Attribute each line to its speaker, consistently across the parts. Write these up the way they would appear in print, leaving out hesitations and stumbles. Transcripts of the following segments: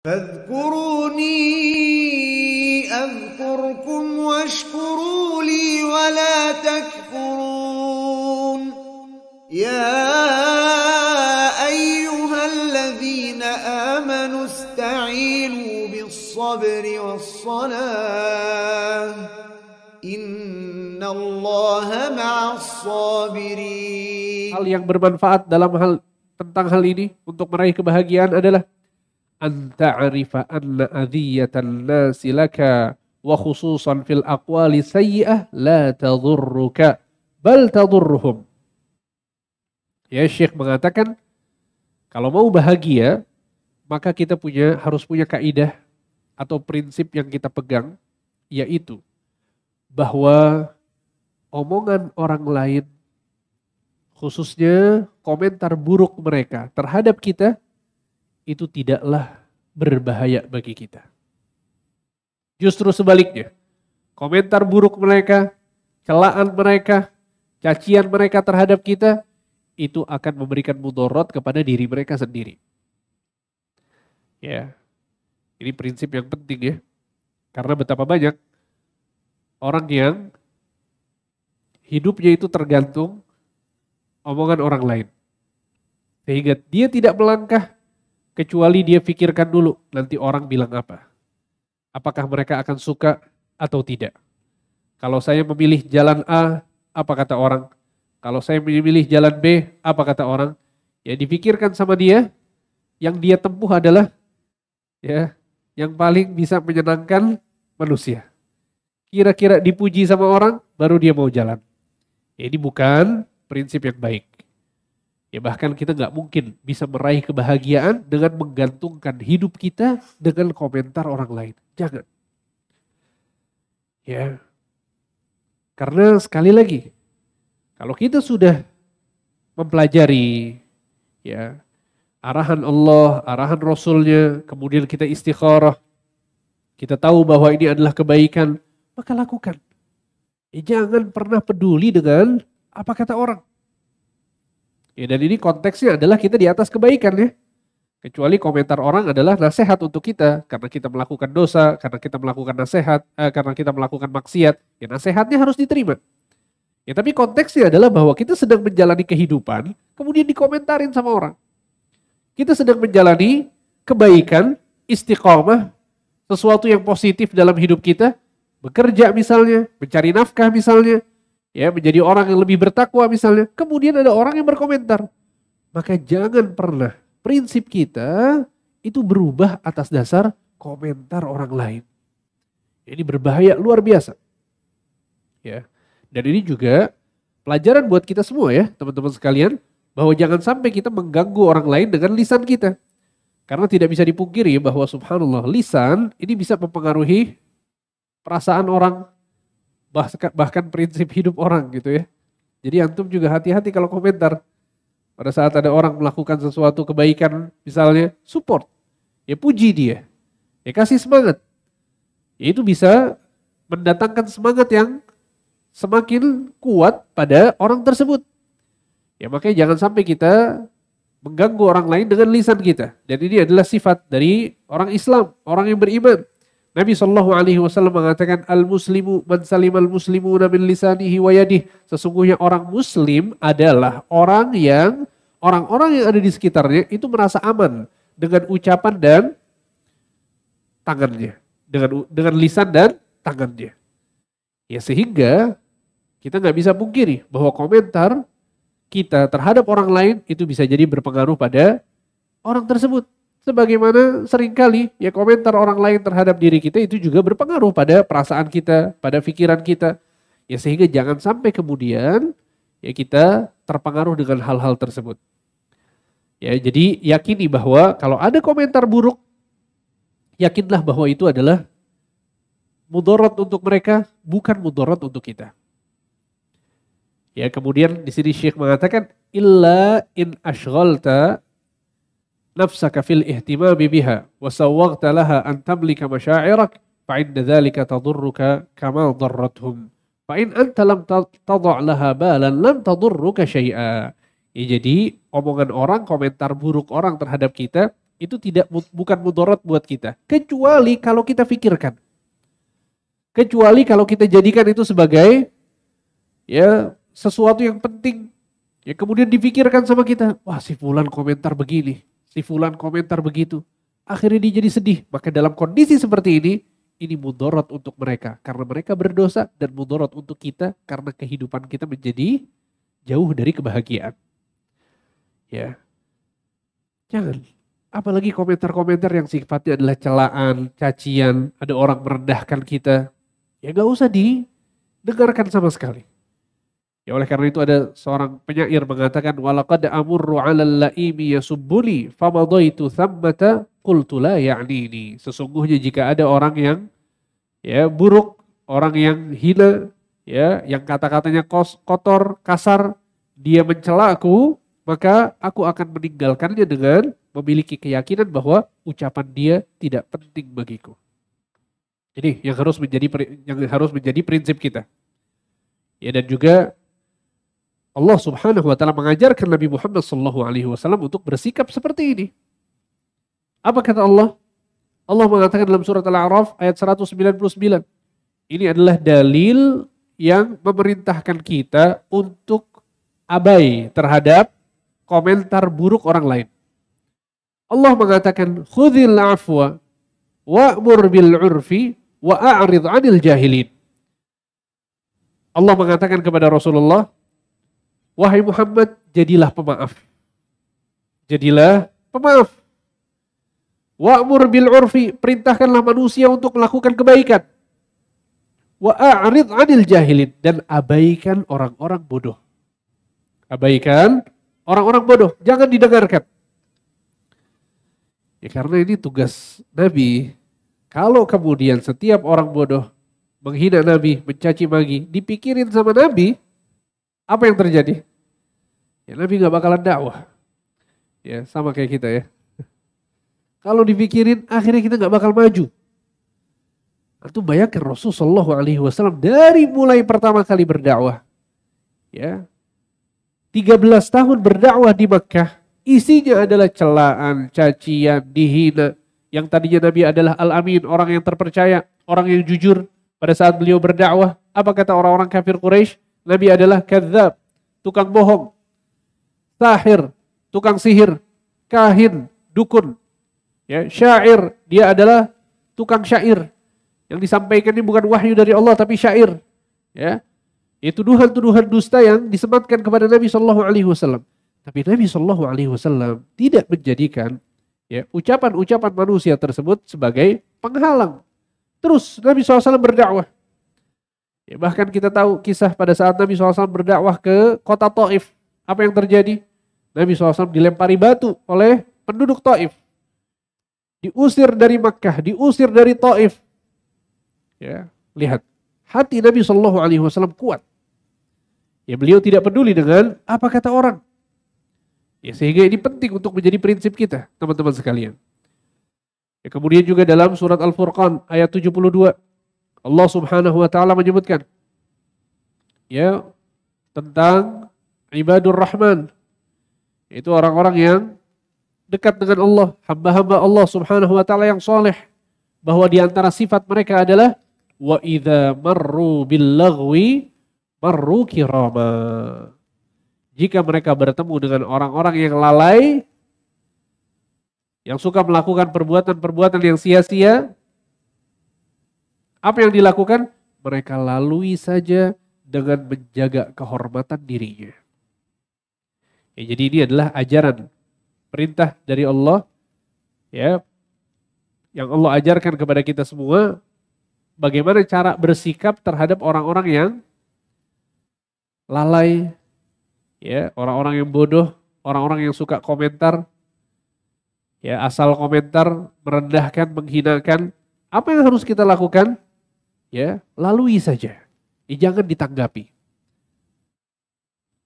Speaker 1: فاذكروني أذكركم واشكروا لي ولا تكفرون يا أيها الذين آمنوا استعينوا بالصبر والصلاة إن الله مع الصابرين.
Speaker 2: Hal yang bermanfaat tentang hal ini untuk meraih kebahagiaan adalah anta'arifa anna adhiyatan nasi laka wa khususan fil aqwali sayyi'ah la tadurruka bal tadurruhum. Ya, Syekh mengatakan kalau mau bahagia maka kita harus punya kaidah atau prinsip yang kita pegang, yaitu bahwa omongan orang lain, khususnya komentar buruk mereka terhadap kita, itu tidaklah berbahaya bagi kita. Justru sebaliknya, komentar buruk mereka, celaan mereka, cacian mereka terhadap kita, itu akan memberikan mudarat kepada diri mereka sendiri. Ya, ini prinsip yang penting ya. Karena betapa banyak orang yang hidupnya itu tergantung omongan orang lain. Sehingga dia tidak melangkah kecuali dia pikirkan dulu nanti orang bilang apa. Apakah mereka akan suka atau tidak. Kalau saya memilih jalan A, apa kata orang? Kalau saya memilih jalan B, apa kata orang? Ya dipikirkan sama dia, yang dia tempuh adalah ya yang paling bisa menyenangkan manusia. Kira-kira dipuji sama orang, baru dia mau jalan. Ya, ini bukan prinsip yang baik. Ya bahkan kita nggak mungkin bisa meraih kebahagiaan dengan menggantungkan hidup kita dengan komentar orang lain. Jangan. Ya. Karena sekali lagi, kalau kita sudah mempelajari ya arahan Allah, arahan Rasulnya, kemudian kita istikharah, kita tahu bahwa ini adalah kebaikan, maka lakukan. Jangan pernah peduli dengan apa kata orang. Ya, dan ini konteksnya adalah kita di atas kebaikan ya. Kecuali komentar orang adalah nasihat untuk kita. Karena kita melakukan dosa, karena kita melakukan karena kita melakukan maksiat. Ya nasihatnya harus diterima. Ya tapi konteksnya adalah bahwa kita sedang menjalani kehidupan, kemudian dikomentarin sama orang. Kita sedang menjalani kebaikan, istiqomah, sesuatu yang positif dalam hidup kita. Bekerja misalnya, mencari nafkah misalnya. Ya, menjadi orang yang lebih bertakwa misalnya. Kemudian ada orang yang berkomentar. Maka jangan pernah prinsip kita itu berubah atas dasar komentar orang lain. Ini berbahaya luar biasa. Ya. Dan ini juga pelajaran buat kita semua ya, teman-teman sekalian, bahwa jangan sampai kita mengganggu orang lain dengan lisan kita. Karena tidak bisa dipungkiri bahwa subhanallah, lisan ini bisa mempengaruhi perasaan orang, bahkan prinsip hidup orang gitu ya. Jadi antum juga hati-hati kalau komentar. Pada saat ada orang melakukan sesuatu kebaikan misalnya, support. Ya puji dia. Ya kasih semangat. Ya itu bisa mendatangkan semangat yang semakin kuat pada orang tersebut. Ya makanya jangan sampai kita mengganggu orang lain dengan lisan kita. Dan ini adalah sifat dari orang Islam, orang yang beriman. Nabi SAW mengatakan al-muslimu man salimal muslimuna min lisanihi wa yadihi. Sesungguhnya orang muslim adalah orang yang ada di sekitarnya itu merasa aman dengan ucapan dan tangannya, dengan lisan dan tangannya. Ya sehingga kita nggak bisa pungkiri bahwa komentar kita terhadap orang lain itu bisa jadi berpengaruh pada orang tersebut. Sebagaimana seringkali ya komentar orang lain terhadap diri kita itu juga berpengaruh pada perasaan kita, pada pikiran kita. Ya sehingga jangan sampai kemudian ya kita terpengaruh dengan hal-hal tersebut. Ya jadi yakini bahwa kalau ada komentar buruk, yakinlah bahwa itu adalah mudarat untuk mereka, bukan mudarat untuk kita. Ya kemudian di sini Syekh mengatakan illa in ashghalta nafsaka fil ihtimami biha wa sawwagta laha an tamlika masya'irak fa inna dhalika tadurruka kama darrathum fa in anta lam tadha' laha balan lam tadurruka syai'a. Ya, jadi omongan orang, komentar buruk orang terhadap kita itu bukan mudarat buat kita. Kecuali kalau kita pikirkan. Kecuali kalau kita jadikan itu sebagai ya sesuatu yang penting. Ya kemudian dipikirkan sama kita, wah si fulan komentar begini, si fulan komentar begitu. Akhirnya dia jadi sedih. Maka dalam kondisi seperti ini mudarat untuk mereka. Karena mereka berdosa dan mudarat untuk kita karena kehidupan kita menjadi jauh dari kebahagiaan. Ya. Jangan. Apalagi komentar-komentar yang sifatnya adalah celaan, cacian, ada orang merendahkan kita. Ya gak usah didengarkan sama sekali. Ya oleh karena itu ada seorang penyair mengatakan walaqad amurru 'alal laimi yasubbuni famadaitu thammata qultu la ya'nini. Sesungguhnya jika ada orang yang ya buruk, orang yang hina, ya yang kata-katanya kotor, kasar, dia mencela aku, maka aku akan meninggalkannya dengan memiliki keyakinan bahwa ucapan dia tidak penting bagiku. Ini yang harus menjadi prinsip kita. Ya dan juga Allah Subhanahu wa taala mengajarkan Nabi Muhammad sallallahu alaihi wasallam untuk bersikap seperti ini. Apa kata Allah? Allah mengatakan dalam surat Al-A'raf ayat 199. Ini adalah dalil yang memerintahkan kita untuk abai terhadap komentar buruk orang lain. Allah mengatakan khudhil afwa wa'mur bil 'urfi wa a'rid 'anil jahilin. Allah mengatakan kepada Rasulullah, wahai Muhammad, jadilah pemaaf. Jadilah pemaaf. Wa'mur bil 'urfi, perintahkanlah manusia untuk melakukan kebaikan. Wa a'rid 'anil jahilin, dan abaikan orang-orang bodoh. Abaikan orang-orang bodoh, jangan didengarkan. Ya karena ini tugas Nabi. Kalau kemudian setiap orang bodoh menghina Nabi, mencaci maki, dipikirin sama Nabi, apa yang terjadi? Ya Nabi gak bakalan dakwah. Ya sama kayak kita ya. Kalau dipikirin akhirnya kita gak bakal maju. Itu bayangkan Rasulullah SAW dari mulai pertama kali berdakwah. Ya, 13 tahun berdakwah di Makkah. Isinya adalah celaan, cacian, dihina. Yang tadinya Nabi adalah Al-Amin, orang yang terpercaya, orang yang jujur. Pada saat beliau berdakwah, apa kata orang-orang kafir Quraisy? Nabi adalah kadzab, tukang bohong, sahir, tukang sihir, kahin, dukun, ya, syair, dia adalah tukang syair. Yang disampaikan ini bukan wahyu dari Allah tapi syair. Ya. Itu tuduhan-tuduhan dusta yang disematkan kepada Nabi sallallahu alaihi wasallam. Tapi Nabi sallallahu alaihi wasallam tidak menjadikan ya ucapan-ucapan manusia tersebut sebagai penghalang. Terus Nabi SAW berdakwah. Ya, bahkan kita tahu kisah pada saat Nabi SAW berdakwah ke kota Taif. Apa yang terjadi? Nabi SAW dilempari batu oleh penduduk Taif. Diusir dari Makkah, diusir dari Taif. Ya, lihat. Hati Nabi SAW kuat. Ya, beliau tidak peduli dengan apa kata orang. Ya, sehingga ini penting untuk menjadi prinsip kita, teman-teman sekalian. Ya, kemudian juga dalam surat Al-Furqan ayat 72, Allah Subhanahu wa taala menyebutkan ya tentang ibadur rahman. Itu orang-orang yang dekat dengan Allah, hamba-hamba Allah Subhanahu wa taala yang soleh. Bahwa di antara sifat mereka adalah wa idza marru bil lagwi marru kirama. Jika mereka bertemu dengan orang-orang yang lalai, yang suka melakukan perbuatan-perbuatan yang sia-sia, apa yang dilakukan? Mereka lalui saja dengan menjaga kehormatan dirinya. Ya, jadi ini adalah ajaran, perintah dari Allah, ya, yang Allah ajarkan kepada kita semua, bagaimana cara bersikap terhadap orang-orang yang lalai, ya, orang-orang yang bodoh, orang-orang yang suka komentar, ya, asal komentar, merendahkan, menghinakan. Apa yang harus kita lakukan? Ya, lalui saja. Jangan ditanggapi.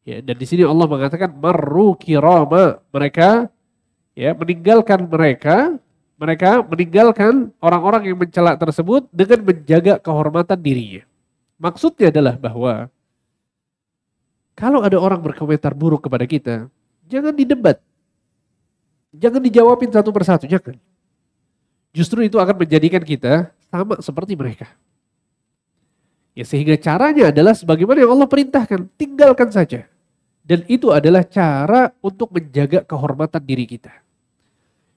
Speaker 2: Ya, dan di sini Allah mengatakan marru kirama, mereka ya meninggalkan mereka meninggalkan orang-orang yang mencela tersebut dengan menjaga kehormatan dirinya. Maksudnya adalah bahwa kalau ada orang berkomentar buruk kepada kita, jangan didebat. Jangan dijawabin satu persatu, jangan. Justru itu akan menjadikan kita sama seperti mereka. Ya, sehingga caranya adalah sebagaimana yang Allah perintahkan, tinggalkan saja. Dan itu adalah cara untuk menjaga kehormatan diri kita.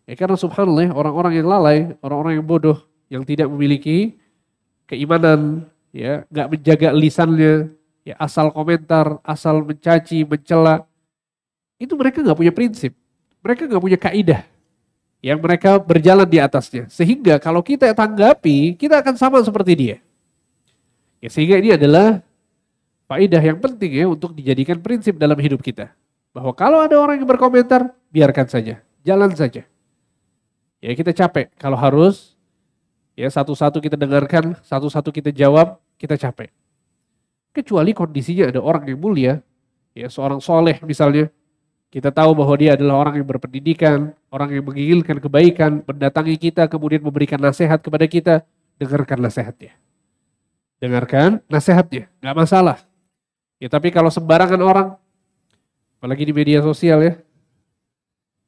Speaker 2: Ya, karena subhanallah orang-orang yang lalai, orang-orang yang bodoh, yang tidak memiliki keimanan, ya, nggak menjaga lisannya, ya, asal komentar, asal mencaci, mencela, itu mereka nggak punya prinsip, mereka nggak punya kaidah yang mereka berjalan di atasnya. Sehingga kalau kita tanggapi, kita akan sama seperti dia. Ya, sehingga ini adalah faedah yang penting ya untuk dijadikan prinsip dalam hidup kita. Bahwa kalau ada orang yang berkomentar, biarkan saja, jalan saja. Ya, kita capek kalau harus ya satu-satu kita dengarkan, satu-satu kita jawab, kita capek. Kecuali kondisinya ada orang yang mulia, ya seorang soleh misalnya, kita tahu bahwa dia adalah orang yang berpendidikan, orang yang menginginkan kebaikan, mendatangi kita kemudian memberikan nasihat kepada kita, dengarkan nasihatnya. Dengarkan nasihatnya, nggak masalah. Ya tapi kalau sembarangan orang, apalagi di media sosial ya,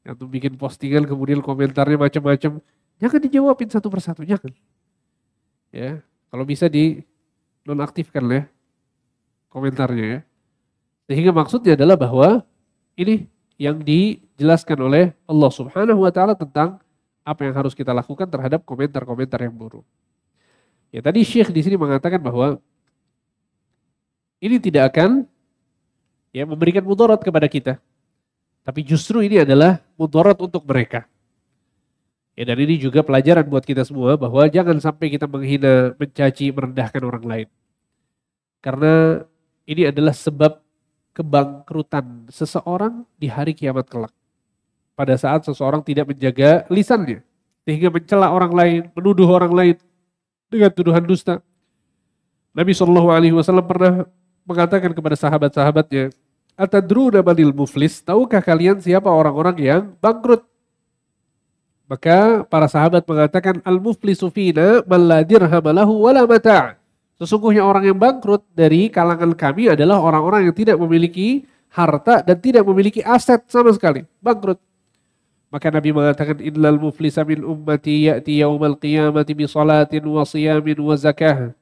Speaker 2: yang tuh bikin postingan kemudian komentarnya macam-macam, jangan dijawabin satu persatu, jangan. Ya, kalau bisa di nonaktifkan ya komentarnya ya. Sehingga maksudnya adalah bahwa ini yang dijelaskan oleh Allah Subhanahu wa taala tentang apa yang harus kita lakukan terhadap komentar-komentar yang buruk. Ya tadi Syekh di sini mengatakan bahwa ini tidak akan ya memberikan mudarat kepada kita. Tapi justru ini adalah mudarat untuk mereka. Ya dan ini juga pelajaran buat kita semua bahwa jangan sampai kita menghina, mencaci, merendahkan orang lain. Karena ini adalah sebab kebangkrutan seseorang di hari kiamat kelak. Pada saat seseorang tidak menjaga lisannya. Sehingga mencela orang lain, menuduh orang lain dengan tuduhan dusta. Nabi SAW pernah mengatakan kepada sahabat-sahabatnya, Atadruna manil muflis, tahukah kalian siapa orang-orang yang bangkrut? Maka para sahabat mengatakan, Al-muflisu fina man la dirham lahu wala mata'. Sesungguhnya orang yang bangkrut dari kalangan kami adalah orang-orang yang tidak memiliki harta dan tidak memiliki aset sama sekali. Bangkrut. Maka Nabi mengatakan, Innal muflisa min ummati ya'ti yaumal qiyamati bi salatin wa siyamin wa zakah.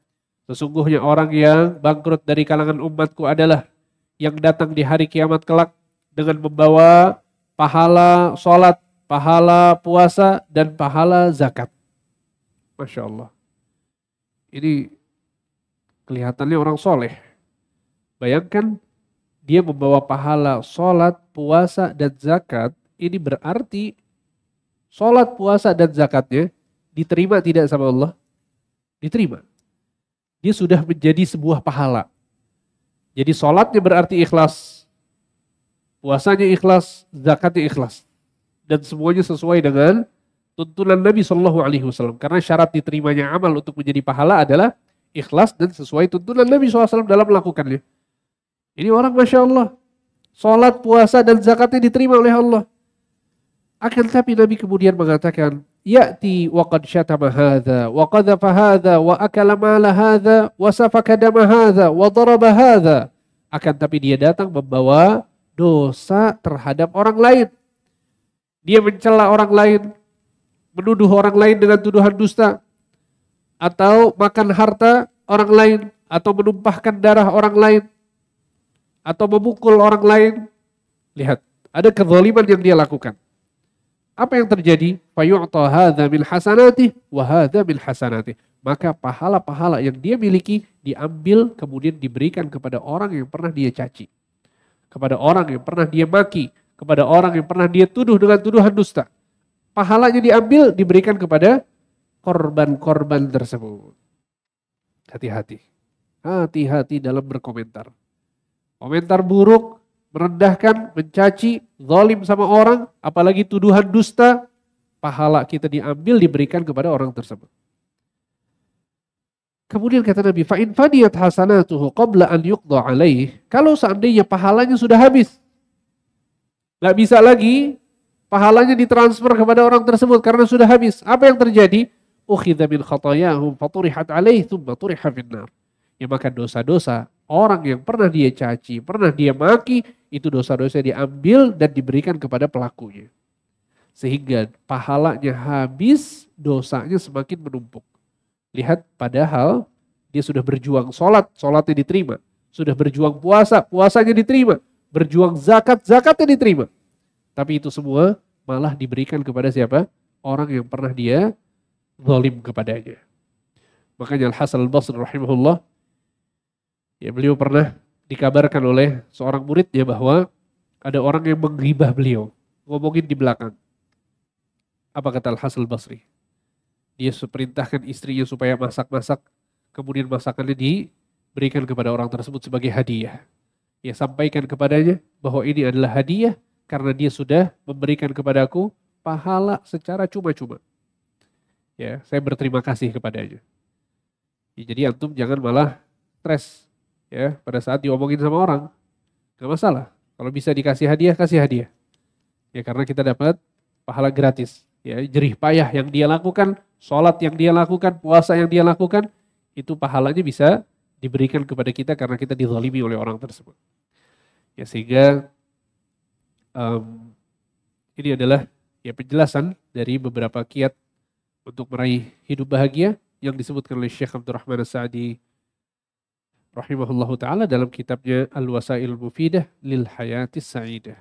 Speaker 2: Sesungguhnya orang yang bangkrut dari kalangan umatku adalah yang datang di hari kiamat kelak dengan membawa pahala sholat, pahala puasa, dan pahala zakat. Masya Allah. Ini kelihatannya orang soleh. Bayangkan dia membawa pahala sholat, puasa, dan zakat. Ini berarti sholat, puasa, dan zakatnya diterima tidak sama Allah? Diterima. Dia sudah menjadi sebuah pahala. Jadi sholatnya berarti ikhlas, puasanya ikhlas, zakatnya ikhlas. Dan semuanya sesuai dengan tuntunan Nabi SAW. Karena syarat diterimanya amal untuk menjadi pahala adalah ikhlas dan sesuai tuntunan Nabi SAW dalam melakukannya. Ini orang Masya Allah. Sholat, puasa, dan zakatnya diterima oleh Allah. Akan tapi Nabi kemudian mengatakan, Ya'ti wa qad syatama hadha, wa qadhafa hadha, wa akala mala hadha, wa safaka dama hadha, wa daraba hadha. Akan tapi dia datang membawa dosa terhadap orang lain. Dia mencela orang lain, menuduh orang lain dengan tuduhan dusta, atau makan harta orang lain, atau menumpahkan darah orang lain, atau memukul orang lain. Lihat, ada kezaliman yang dia lakukan. Apa yang terjadi? Fayu'ta hadza min hasanatih wa hadza min hasanatih. Maka pahala-pahala yang dia miliki diambil kemudian diberikan kepada orang yang pernah dia caci. Kepada orang yang pernah dia maki, kepada orang yang pernah dia tuduh dengan tuduhan dusta. Pahalanya diambil diberikan kepada korban-korban tersebut. Hati-hati. Hati-hati dalam berkomentar. Komentar buruk, merendahkan, mencaci, zalim sama orang, apalagi tuduhan dusta, pahala kita diambil diberikan kepada orang tersebut. Kemudian kata Nabi, fa'in fadiyat hasanatuhu qabla an yuqda alaih. Kalau seandainya pahalanya sudah habis, nggak bisa lagi pahalanya ditransfer kepada orang tersebut karena sudah habis. Apa yang terjadi? Ukhidha min khatayahum faturihat alaih thumma turiha finnar. Ya maka dosa-dosa orang yang pernah dia caci, pernah dia maki, itu dosa-dosa diambil dan diberikan kepada pelakunya. Sehingga pahalanya habis, dosanya semakin menumpuk. Lihat, padahal dia sudah berjuang sholat, sholatnya diterima. Sudah berjuang puasa, puasanya diterima. Berjuang zakat, zakatnya diterima. Tapi itu semua malah diberikan kepada siapa? Orang yang pernah dia zalim kepadanya. Makanya Al-Hasan Al-Basri rahimahullah, ya beliau pernah dikabarkan oleh seorang muridnya bahwa ada orang yang menggibah beliau, ngomongin di belakang. Apa kata Al-Hasan Al-Basri? Dia perintahkan istrinya supaya masak-masak, kemudian masakannya diberikan kepada orang tersebut sebagai hadiah. Ya, sampaikan kepadanya bahwa ini adalah hadiah karena dia sudah memberikan kepadaku pahala secara cuma-cuma. Ya, saya berterima kasih kepadanya. Ya, jadi antum jangan malah stres ya pada saat diomongin sama orang. Gak masalah. Kalau bisa dikasih hadiah, kasih hadiah. Ya, karena kita dapat pahala gratis. Ya, jerih payah yang dia lakukan, sholat yang dia lakukan, puasa yang dia lakukan, itu pahalanya bisa diberikan kepada kita karena kita dizalimi oleh orang tersebut. Ya, sehingga ini adalah ya penjelasan dari beberapa kiat untuk meraih hidup bahagia yang disebutkan oleh Syekh Abdul Rahman As-Sa'di rahimahullahu ta'ala dalam kitabnya Al-Wasail Mufidah lil Hayatis Sa'idah.